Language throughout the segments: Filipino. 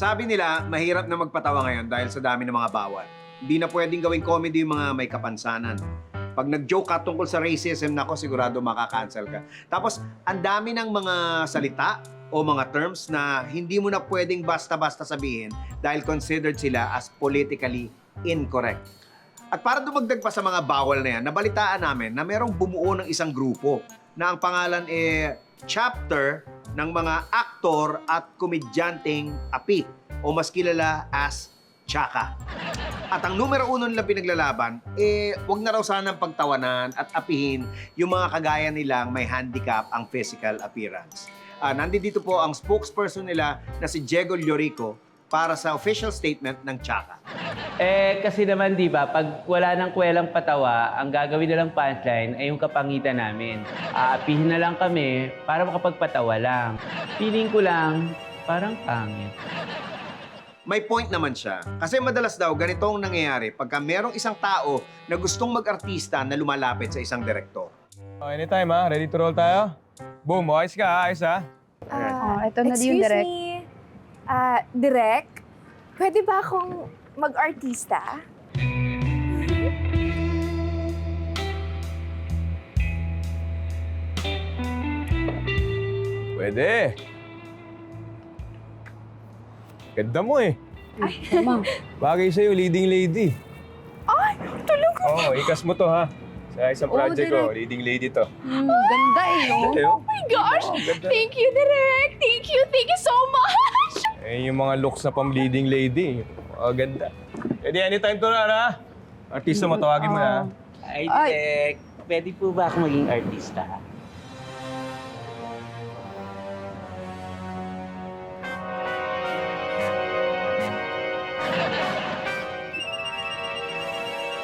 Sabi nila, mahirap na magpatawa ngayon dahil sa dami ng mga bawal. Hindi na pwedeng gawing comedy yung mga may kapansanan. Pag nag-joke ka tungkol sa racism, nako, sigurado makakancel ka. Tapos, ang dami ng mga salita o mga terms na hindi mo na pwedeng basta-basta sabihin dahil considered sila as politically incorrect. At para dumagdag pa sa mga bawal na yan, nabalitaan namin na merong bumuo ng isang grupo na ang pangalan Chapter ng mga aktor at komedyanteng api o mas kilala as Chaka. At ang numero uno nilang pinaglalaban, wag na raw sanang pagtawanan at apihin yung mga kagaya nilang may handicap ang physical appearance. Nandito po ang spokesperson nila na si Diego Llorico para sa official statement ng Chaka. Kasi naman, di ba, pag wala ng kwelang patawa, ang gagawin na lang punchline ay yung kapangitan namin. Aapihin na lang kami para makapagpatawa lang. Feeling ko lang, parang pangit. May point naman siya. Kasi madalas daw ganito ang nangyayari pagka merong isang tao na gustong mag-artista na lumalapit sa isang direktor. Anytime ha, ready to roll tayo? Boom, ayos ka ha, ayos ha? Ito na yung direct. Excuse me, Direk, pwede ba akong mag-artista? Pwede. Ganda mo eh. Bagay sa'yo, leading lady. Ay, tulong ko. Oo, ikas mo to ha. Sa isang project ko, direct. leading lady to. Ganda eh, no? Oh my gosh! ganda. Thank you, Direk! Thank you so much! Yung mga looks na pang leading lady. Ganda. Pwede anytime to na ha. Artista mo, tawagin mo na. Ay, Direk, pwede po ba ako maging artista?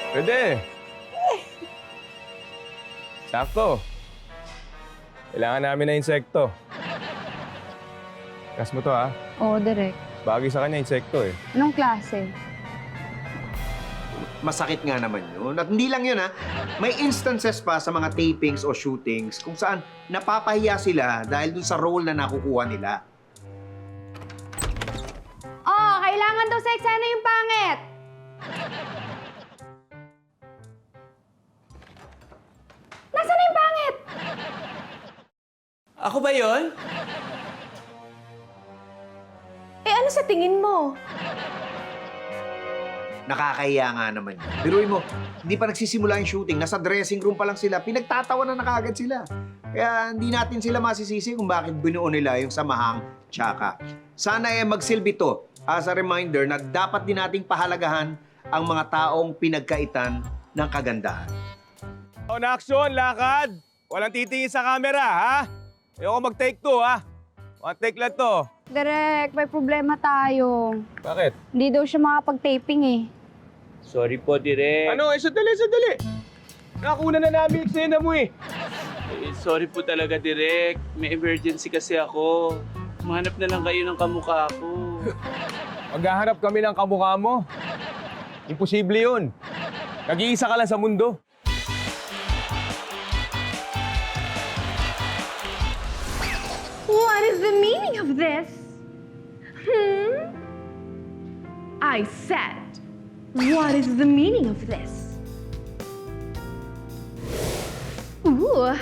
Pwede. Sakto. Kailangan namin na insekto. Ikas mo to ha. Oo, direct. Bagay sa kanya insekto eh. Anong klase? Masakit nga naman yun. At hindi lang yun ha. May instances pa sa mga tapings o shootings kung saan napapahiya sila dahil dun sa role na nakukuha nila. Oh, kailangan daw sa eksena yung pangit! Nasaan na yung pangit? Ako ba yon? Ano sa tingin mo? Nakakahiya nga naman yun. Biruin mo, hindi pa nagsisimula yung shooting, nasa dressing room pa lang sila, pinagtatawanan na kaagad sila. Kaya hindi natin sila masisisi kung bakit binuo nila yung samahang Chaka. Sana magsilbi to as a reminder na dapat din nating pahalagahan ang mga taong pinagkaitan ng kagandahan. On action, lakad! Walang titingin sa camera, ha? Ayoko mag-take two, ha? One take lang to. Direct, may problema tayo. Bakit? Hindi daw siya makapag-taping eh. Sorry po, Direk. Ano? Sandali, sandali! Nakuna na namin yung eksena mo eh. Sorry po talaga, Direk. May emergency kasi ako. Mahanap na lang kayo ng kamukha ko. Maghahanap kami ng kamukha mo. Imposible yun. Nag-iisa ka lang sa mundo. What is the meaning of this? I said, what is the meaning of this? Ooh,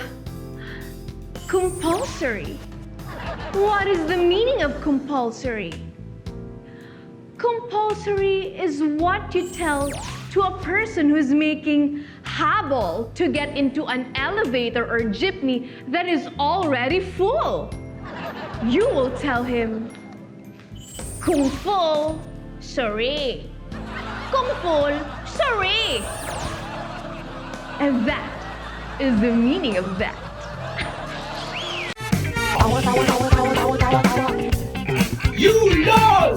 compulsory. What is the meaning of compulsory? Compulsory is what you tell to a person who's making habol to get into an elevator or jeepney that is already full. You will tell him, Kung full, sorry. Kung full, sorry. And that is the meaning of that. You know!